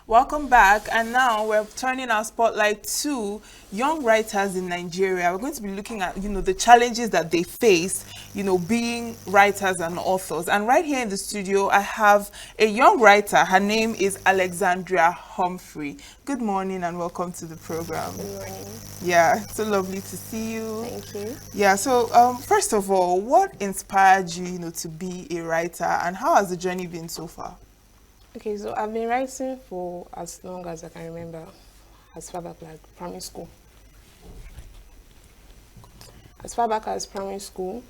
Welcome back, and now we're turning our spotlight to young writers in Nigeria. We're going to be looking at, the challenges that they face, being writers and authors. And right here in the studio, I have a young writer. Her name is Alexandria Humphrey. Good morning and welcome to the program. Good morning. Yeah, so lovely to see you. Thank you. Yeah, so first of all, what inspired you, to be a writer, and how has the journey been so far? Okay, so I've been writing for as long as I can remember, as far back like primary school. As far back as primary school,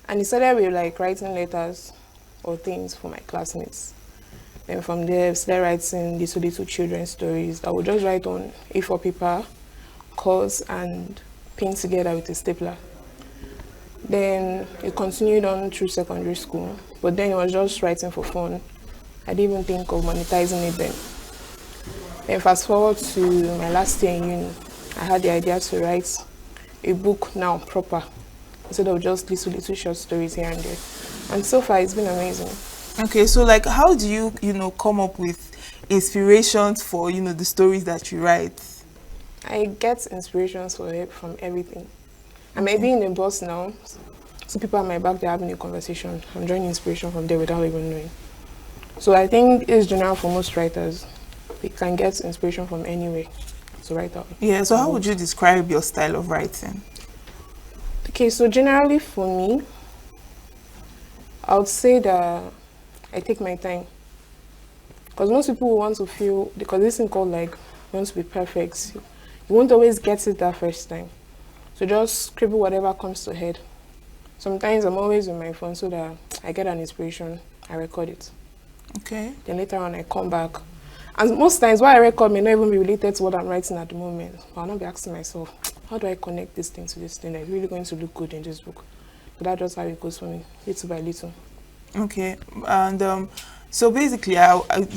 and it started with like writing letters or things for my classmates. Then from there, I started writing little children's stories. I would just write on A4 paper, curls, and pin together with a stapler. Then it continued on through secondary school, but then it was just writing for fun. I didn't even think of monetizing it then. Then fast forward to my last year in uni, I had the idea to write a book now proper, instead of just little short stories here and there. And so far it's been amazing. Okay, so like how do you, come up with inspirations for, the stories that you write? I get inspirations from everything. I may be in a bus now, so people at my back, they're having a conversation. I'm drawing inspiration from there without even knowing. So I think it's general for most writers. They can get inspiration from anywhere to write out. Yeah, so how would you describe your style of writing? Okay, so generally for me, I would say that I take my time. Because most people want to feel, because this thing called like, want to be perfect. You won't always get it that first time. So just scribble whatever comes to head. Sometimes I'm always with my phone so that I get an inspiration, I record it. Okay. Then later on I come back. And most times what I record may not even be related to what I'm writing at the moment. But I'll not be asking myself, how do I connect this thing to this thing that's really going to look good in this book? So that's just how it goes for me, little by little. Okay. And so basically,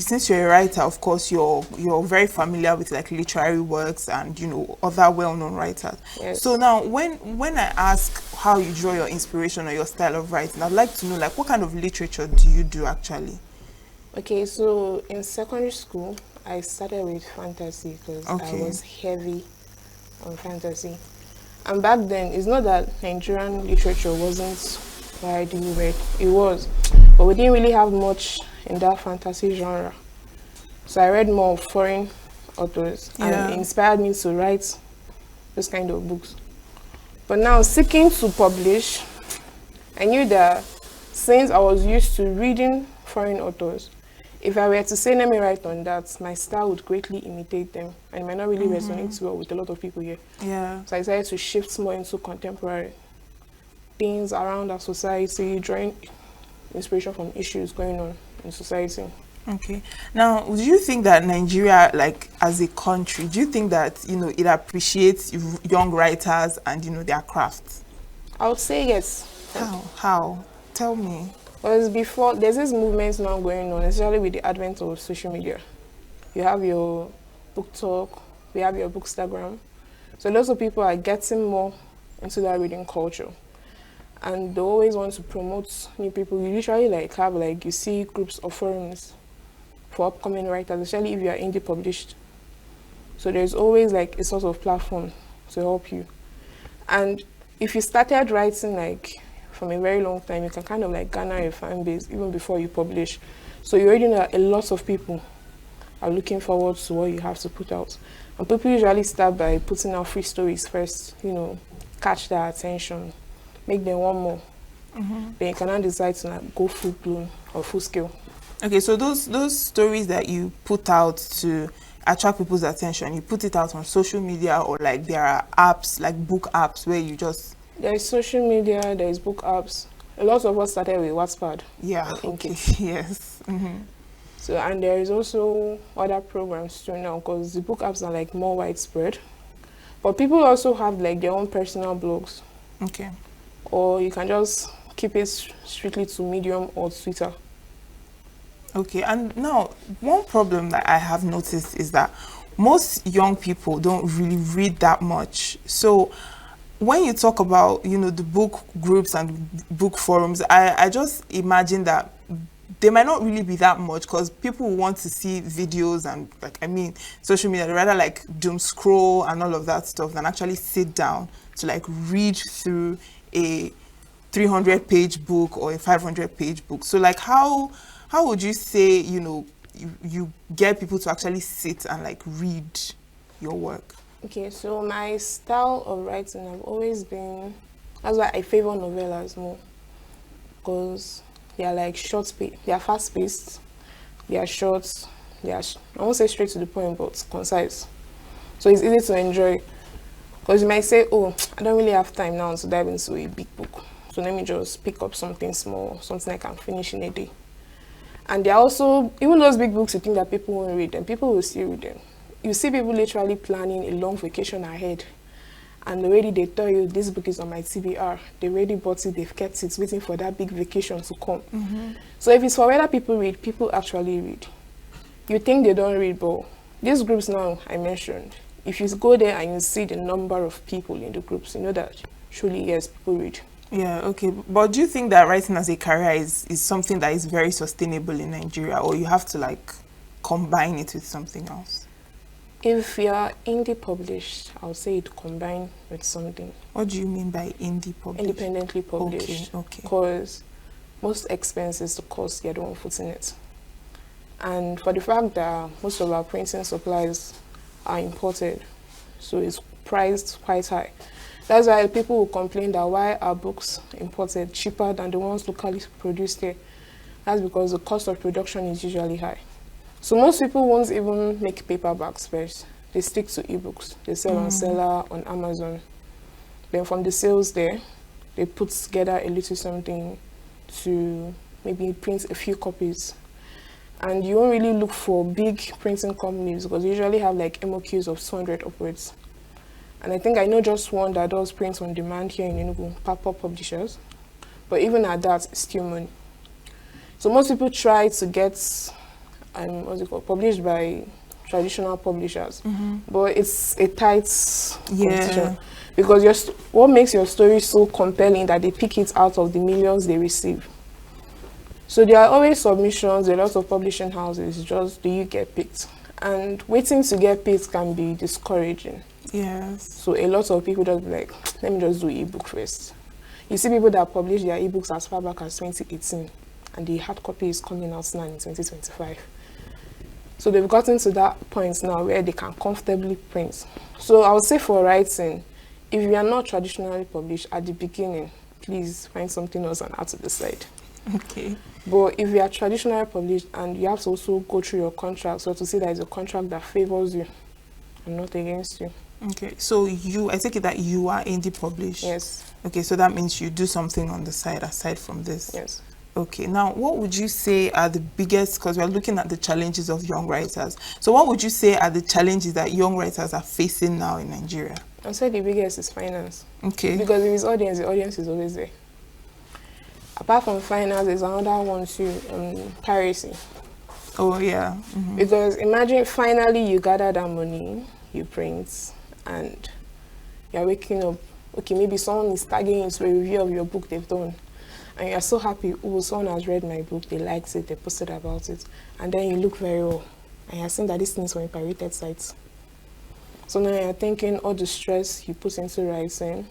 since you're a writer, of course, you're very familiar with like literary works and other well-known writers. Yes. So now, when I ask how you draw your inspiration or your style of writing, I'd like to know like what kind of literature do you do actually? Okay, so in secondary school, I started with fantasy because I was heavy on fantasy. And back then, it's not that Nigerian literature wasn't widely read. It was, but we didn't really have much in that fantasy genre. So I read more foreign authors, and it inspired me to write those kind of books. But now, seeking to publish, I knew that since I was used to reading foreign authors, if I were to say, let me write on that, my style would greatly imitate them, and it might not really resonate well with a lot of people here. Yeah. So I decided to shift more into contemporary things around our society, drawing inspiration from issues going on in society. Okay. Now, do you think that Nigeria, like as a country, do you think that it appreciates young writers and their crafts? I would say yes. How? Tell me. Because before, there's this movement now going on, especially with the advent of social media. You have your book talk, we have your bookstagram. So lots of people are getting more into that reading culture. And they always want to promote new people. You usually you see groups or forums for upcoming writers, especially if you are indie published. So there's always like a sort of platform to help you. And if you started writing from a very long time, you can kind of garner a fan base even before you publish. So you already know a lot of people are looking forward to what you have to put out. And people usually start by putting out free stories first, catch their attention, make them want more. Then you can now decide to go full blown or full scale. Okay, so those stories that you put out to attract people's attention, you put it out on social media, or there are apps, like book apps, where you just... There is social media, there is book apps. A lot of us started with Wattpad. Yeah, okay, yes. So, and there is also other programs too now, because the book apps are more widespread. But people also have their own personal blogs. Okay. Or you can just keep it strictly to Medium or Twitter. Okay, and now one problem that I have noticed is that most young people don't really read that much. So when you talk about, the book groups and book forums, I just imagine that they might not really be that much because people want to see videos and like, I mean, social media, they rather like doom scroll and all of that stuff than actually sit down to like read through a 300-page book or a 500-page book. So like how would you say, you know, you get people to actually sit and like read your work? Okay, so my style of writing have always been, that's why I favor novellas more, because they are like they are fast-paced, they are short, I won't say straight to the point, but concise. So it's easy to enjoy, because you might say, oh, I don't really have time now to dive into a big book, so let me just pick up something small, something I can finish in a day. And there are also, even those big books you think that people won't read them, people will still read them. You see people literally planning a long vacation ahead, and already they tell you this book is on my TBR. They already bought it, they've kept it, waiting for that big vacation to come. So if it's for whether people read, people actually read. You think they don't read, but these groups now I mentioned, if you go there and you see the number of people in the groups, you know that truly, yes, people read. Yeah, okay. But do you think that writing as a career is something that is very sustainable in Nigeria, or you have to like combine it with something else? If you're indie published, I would say it combined with something. What do you mean by indie published? Independently published. Okay. Because most expenses, the cost, you're the one footing it. And for the fact that most of our printing supplies are imported, so it's priced quite high. That's why people will complain that why are books imported cheaper than the ones locally produced here. That's because the cost of production is usually high. So most people won't even make paperbacks first. They stick to ebooks. They sell on Seller, on Amazon. Then from the sales there, they put together a little something to maybe print a few copies. And you won't really look for big printing companies because they usually have like MOQs of 200 upwards. And I think I know just one that does print on demand here in Enugu, Pop-Up Publishers. But even at that, it's still money. So most people try to get published by traditional publishers, but it's a tight competition because what makes your story so compelling that they pick it out of the millions they receive. So there are always submissions, a lot of publishing houses, just do you get picked? And waiting to get picked can be discouraging. Yes. So a lot of people just be like, let me just do ebook first. You see people that publish their ebooks as far back as 2018, and the hard copy is coming out now in 2025. So they've gotten to that point now where they can comfortably print. So I would say for writing, if you are not traditionally published at the beginning, please find something else and add to the side. Okay. But if you are traditionally published and you have to also go through your contract, so to say that is a contract that favors you and not against you. Okay, so I take it that you are indie published? Yes. Okay, so that means you do something on the side aside from this? Yes. Okay, now what would you say are the biggest, because we're looking at the challenges of young writers, so what would you say are the challenges that young writers are facing now in Nigeria? I'd say the biggest is finance. Okay. Because if it's audience, the audience is always there. Apart from finance, there's another one too, piracy. Oh yeah. Because imagine finally you gather that money, you print, and you're waking up, okay, maybe someone is tagging into a review of your book they've done. And you're so happy, oh, someone has read my book, they liked it, they posted about it. And then you look very well, and you're seeing that these things were in pirated sites. So now you're thinking all the stress you put into writing,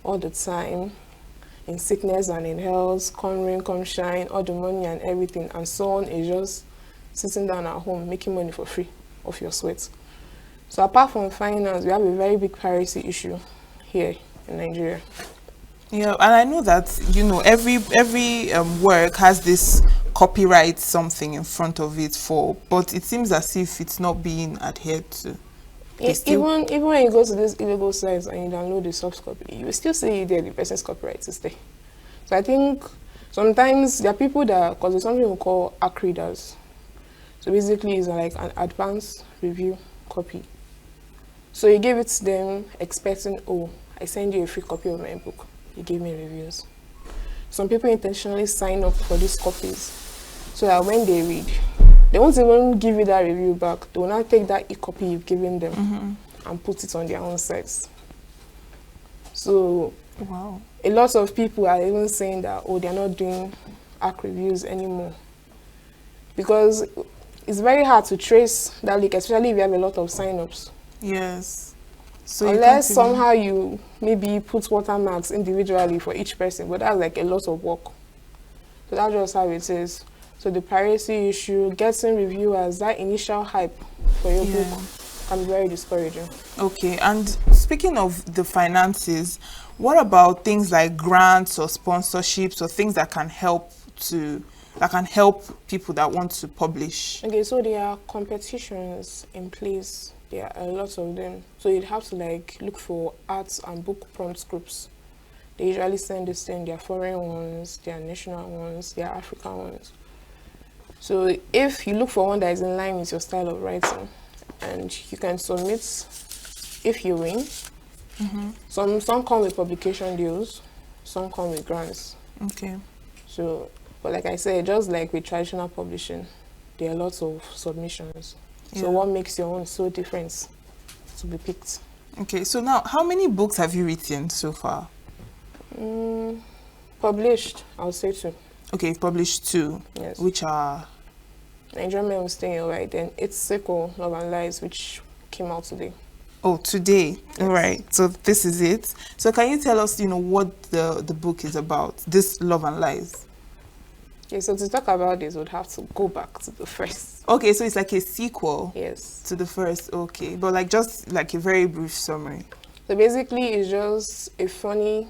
all the time, in sickness and in health, come rain, come shine, all the money and everything, and someone is just sitting down at home, making money for free off your sweat. So apart from finance, we have a very big piracy issue here in Nigeria. Yeah, and I know that, you know, every work has this copyright something in front of it but it seems as if it's not being adhered to. Even when you go to these illegal sites and you download the soft copy, you will still see there the person's copyright is there. So I think sometimes there are people that, because there's something we call ACK readers. So basically it's like an advanced review copy. So you give it to them expecting, oh, I send you a free copy of my book. You give me reviews. Some people intentionally sign up for these copies so that when they read, they won't even give you that review back. They will not take that e-copy you've given them and put it on their own sites. So wow, a lot of people are even saying that, oh, they're not doing ACK reviews anymore. because it's very hard to trace that leak, especially if you have a lot of sign-ups. Yes. So Unless somehow you maybe put watermarks individually for each person, but that's like a lot of work. So that's just how it is. So the piracy issue, getting reviewers, that initial hype for your book can be very discouraging. Okay, and speaking of the finances, what about things like grants or sponsorships or things that can help people that want to publish? Okay, so there are competitions in place. There are a lot of them. So you'd have to like look for arts and book prompt groups. They usually send this thing, there are foreign ones, there are national ones, there are African ones. So if you look for one that is in line with your style of writing, and you can submit if you win. Some come with publication deals, some come with grants. Okay. So, but like I said, just like with traditional publishing, there are lots of submissions. So what makes your own so different to be picked? Okay, so now how many books have you written so far? Published, I'll say 2. Okay, you've published 2. Yes. Which are? Nigerian Men Will Stay Alright, then its sequel, Love and Lies, which came out today. Oh, today. Yes. All right. So this is it. So can you tell us, what the book is about, this Love and Lies? Okay, so to talk about this, we'd have to go back to the first. Okay, so it's like a sequel. Yes. To the first. Okay, but just like a very brief summary. So basically, it's just a funny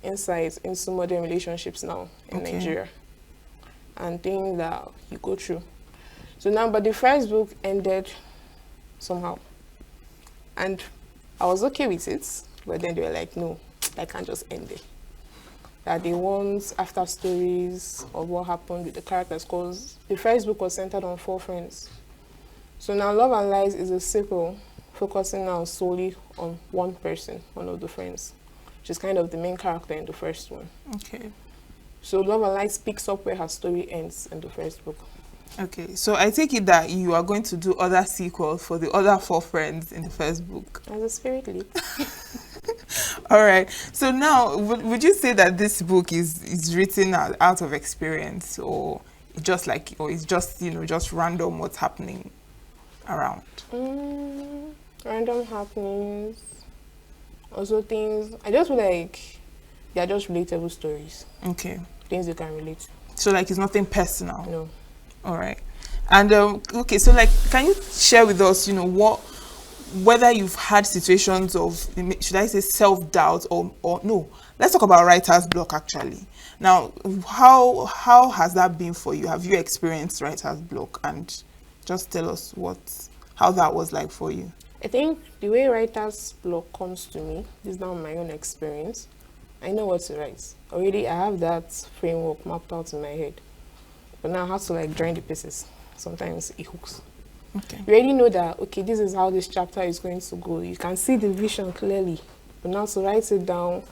insight into modern relationships now in Nigeria and things that you go through. So now, but the first book ended somehow. And I was okay with it, but then they were like, no, I can't just end it. That they want after stories of what happened with the characters, because the first book was centered on 4 friends. So now Love and Lies is a sequel focusing now solely on one person, one of the friends, which is kind of the main character in the first one. Okay. So Love and Lies picks up where her story ends in the first book. Okay, so I take it that you are going to do other sequels for the other 4 friends in the first book. As the spirit leads. All right. So now, would you say that this book is written out of experience, or it's just just random what's happening around? Random happenings. Also things, I just feel like they are just relatable stories. Okay. Things you can relate to. So it's nothing personal? No. All right. And okay, so can you share with us, whether you've had situations of, should I say, self-doubt or no? Let's talk about writer's block actually. Now, how has that been for you? Have you experienced writer's block? And just tell us how that was like for you. I think the way writer's block comes to me, this is now my own experience. I know what to write. Already I have that framework mapped out in my head. But now I have to join the pieces. Sometimes it hooks. Okay. You already know that, okay, this is how this chapter is going to go. You can see the vision clearly. But now to write it down,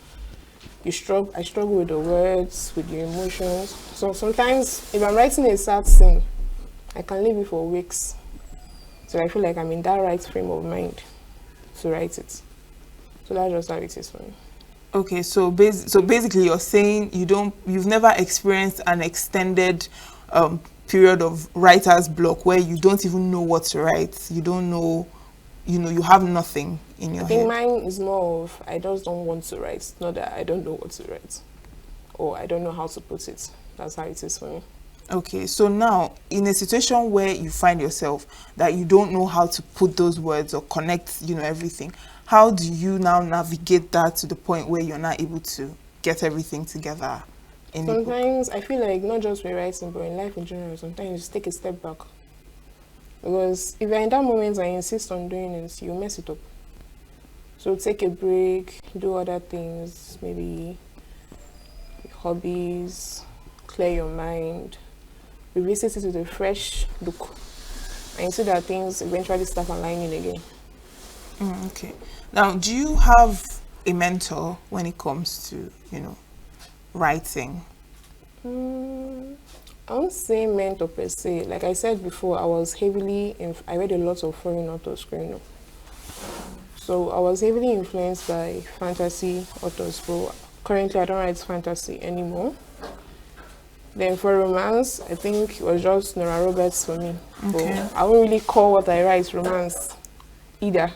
I struggle with the words, with the emotions. So sometimes if I'm writing a sad scene, I can leave it for weeks. So I feel like I'm in that right frame of mind to write it. So that's just how it is for me. Okay, so basically you're saying you've never experienced an extended period of writer's block where you don't even know what to write. You don't know, you have nothing in your head. I think mine is more of I just don't want to write, not that I don't know what to write or I don't know how to put it. That's how it is for me. Okay, so now in a situation where you find yourself that you don't know how to put those words or connect, everything, how do you now navigate that to the point where you're not able to get everything together? Sometimes I feel like not just with writing, but in life in general, sometimes you just take a step back. Because if you're in that moment and you insist on doing it, you mess it up. So take a break, do other things, maybe hobbies, clear your mind, revisit it with a fresh look, and you see that things eventually start aligning again. Okay. Now, do you have a mentor when it comes to, writing? I won't say mentor per se. Like I said before, I read a lot of foreign authors growing up. So I was heavily influenced by fantasy authors, but currently I don't write fantasy anymore. Then for romance, I think it was just Nora Roberts for me. Okay. But I won't really call what I write romance either.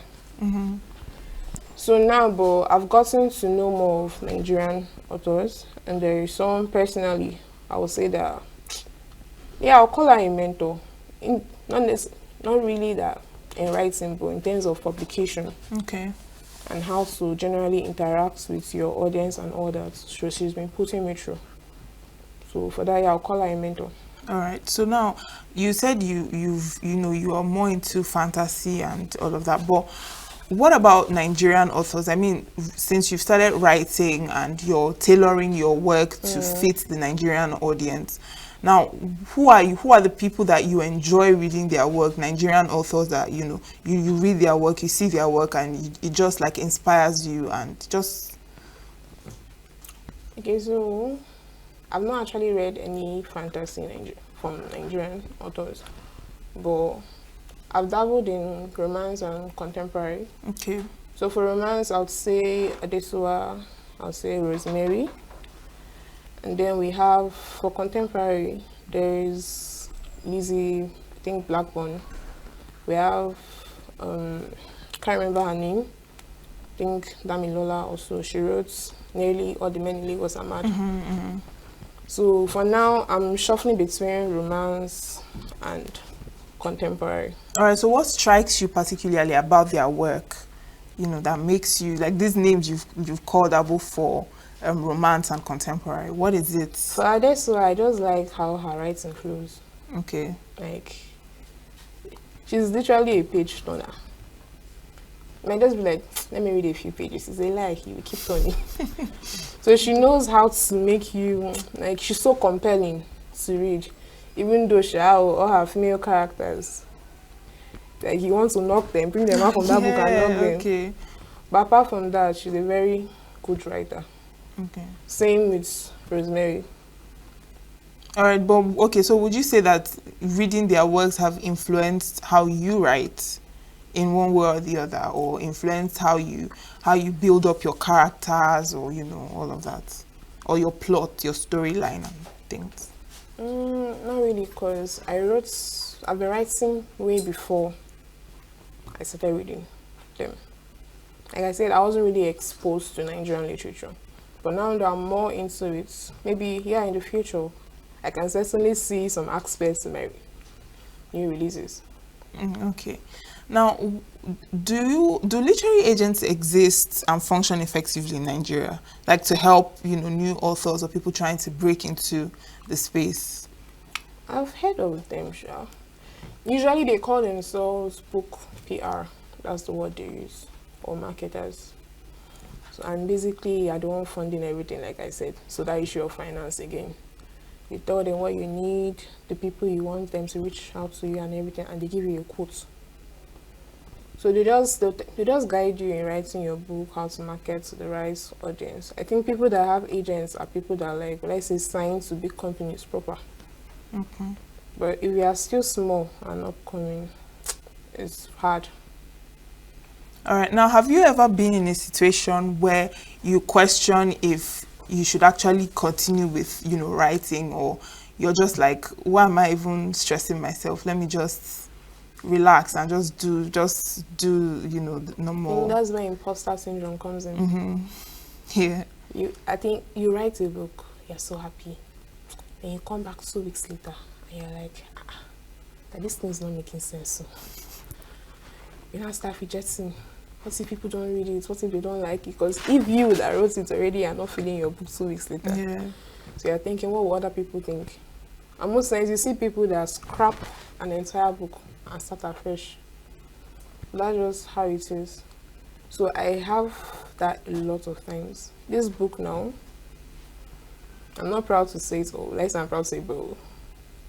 So now, but I've gotten to know more of Nigerian authors, and there is some personally, I would say that, yeah, I'll call her a mentor. Not really that in writing, but in terms of publication Okay. and how to generally interact with your audience and all that. So she's been putting me through. So for that, yeah, I'll call her a mentor. All right. So now you said you are more into fantasy and all of that, but what about Nigerian authors? I mean, since you've started writing and you're tailoring your work to fit the Nigerian audience, now who are you? Who are the people that you enjoy reading their work? Nigerian authors that you read their work, you see their work, and it just like inspires you and just. Okay, so I've not actually read any fantasy from Nigerian authors, but I've dabbled in romance and contemporary. Okay. So for romance, I would say Adesua, I would say Rosemary. And then we have, for contemporary, there is Lizzie, I think Blackburn. We have, can't remember her name. I think Damilola also. She wrote nearly all the men in Lagos are mad. So for now, I'm shuffling between romance and contemporary. All right. So what strikes you particularly about their work? That makes you like these names you've called out both for romance and contemporary. What is it? For Adesua, I just like how her writing flows. Okay. Like, she's literally a page turner. You might just be like, let me read a few pages. It's a lie, he will keep turning. So she knows how to make you, like, she's so compelling to read. Even though she has all her female characters, like, you want to knock them, bring them out from that book and knock them. Okay. But apart from that, she's a very good writer. Okay. Same with Rosemary. All right, but okay, so would you say that reading their works have influenced how you write in one way or the other, or influenced how you build up your characters, or all of that, or your plot, your storyline and things? Not really, because I've been writing way before I started reading them. Like I said, I wasn't really exposed to Nigerian literature. But now that I'm more into it, maybe in the future, I can certainly see some aspects in my new releases. Okay. Now, do literary agents exist and function effectively in Nigeria, like to help new authors or people trying to break into the space? I've heard of them, sure. Usually they call themselves book PR. That's the word they use, or marketers. So, and basically, I don't want funding everything, like I said. So that issue of finance again. You tell them what you need, the people you want them to reach out to you and everything, and they give you a quote. So they just guide you in writing your book, how to market to the right audience. I think people that have agents are people that let's say, signed to big companies proper. Okay. But if you are still small and upcoming, it's hard. All right. Now, have you ever been in a situation where you question if you should actually continue with, writing, or you're just like, why am I even stressing myself? Let me just relax and just do, no more. That's where imposter syndrome comes in. Yeah. I think you write a book, you're so happy. Then you come back 2 weeks later and you're like, that this thing is not making sense. So you now start rejecting. What if people don't read it? What if they don't like it? Because if you that wrote it already are not feeling your book 2 weeks later, so you're thinking, what will other people think? And most times you see people that scrap an entire book and start afresh. That's just how it is. So I have that a lot of times. This book now, I'm not proud to say it, or less I'm proud to say, but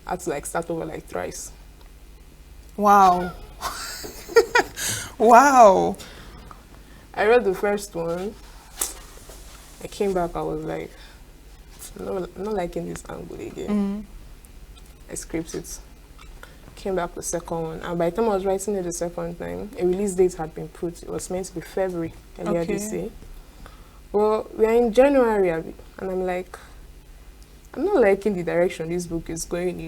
I had to start over thrice. Wow. Wow. I read the first one. I came back, I was like, I'm not liking this angle again. I scraped it. Came back the second one. And by the time I was writing it the second time, a release date had been put. It was meant to be February earlier this year. Well, we are in January, and I'm like, I'm not liking the direction this book is going,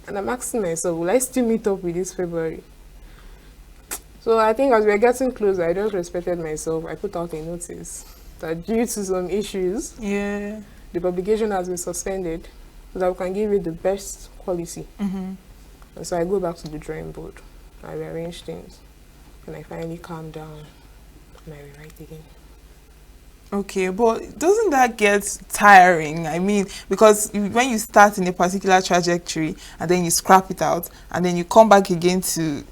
And I'm asking myself, will I still meet up with this February? So I think as we're getting closer, I just respected myself. I put out a notice that due to some issues, Yeah. the publication has been suspended so that we can give it the best quality. And so I go back to the drawing board. I rearrange things. And I finally calm down and I rewrite again. Okay, but doesn't that get tiring? I mean, because when you start in a particular trajectory and then you scrap it out and then you come back again to...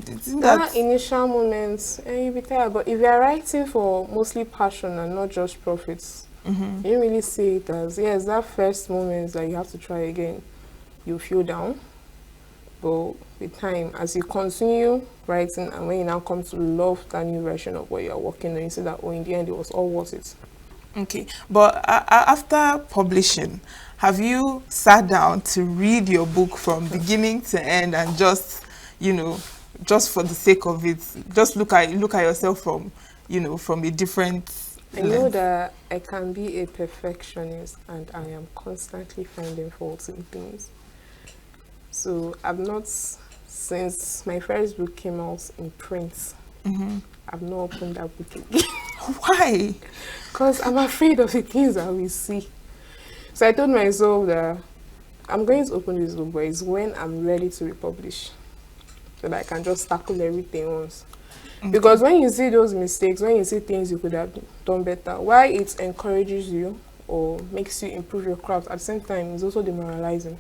Isn't That initial moments, you'll be tired. But if you're writing for mostly passion and not just profits, you don't really see it as, yes, that first moment that you have to try again, you feel down. But with time, as you continue writing and when you now come to love that new version of what you're working on, you see that, oh, in the end, it was all worth it. Okay, but after publishing, have you sat down to read your book from beginning to end and just, just for the sake of it, just look at yourself from, from a different I know that I can be a perfectionist and I am constantly finding faults in things. So I've not, since my first book came out in print, I've not opened that book again. Why? Because I'm afraid of the things I will see. So I told myself that I'm going to open this book, but it's when I'm ready to republish. So that I can just tackle everything once. Because when you see those mistakes, when you see things you could have done better, while it encourages you or makes you improve your craft, at the same time, it's also demoralizing.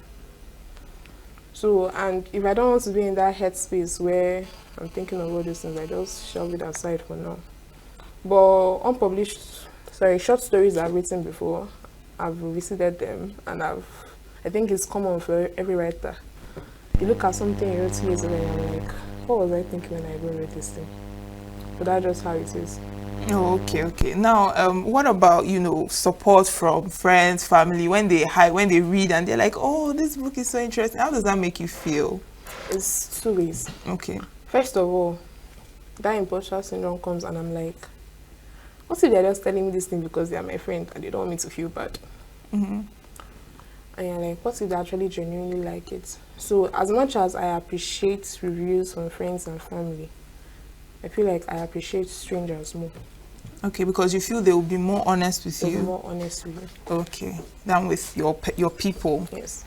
So, and if I don't want to be in that headspace where I'm thinking of all these things, I just shove it aside for now. But short stories I've written before, I've revisited them, and I think it's common for every writer. You look at something you wrote years ago and you're like, what was I thinking when I wrote this thing? But that's just how it is. Oh, okay. Now, what about, support from friends, family, when they read and they're like, oh, this book is so interesting. How does that make you feel? It's two ways. Okay. First of all, that imposter syndrome comes and I'm like, what if they're just telling me this thing because they're my friend and they don't want me to feel bad? And you're like, what if they actually genuinely like it? So as much as I appreciate reviews from friends and family, I feel like I appreciate strangers more. Okay, because you feel they will be more honest with you. More honest with you. Okay, than with your people. Yes.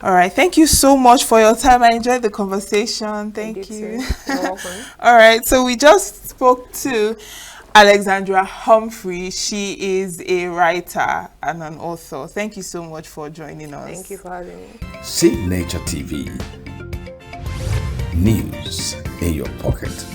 All right. Thank you so much for your time. I enjoyed the conversation. Thank you. You're welcome. All right. So we just spoke to Alexandria Humphrey. She is a writer and an author. Thank you so much for joining us. Thank you for having me. Signature TV. News in your pocket.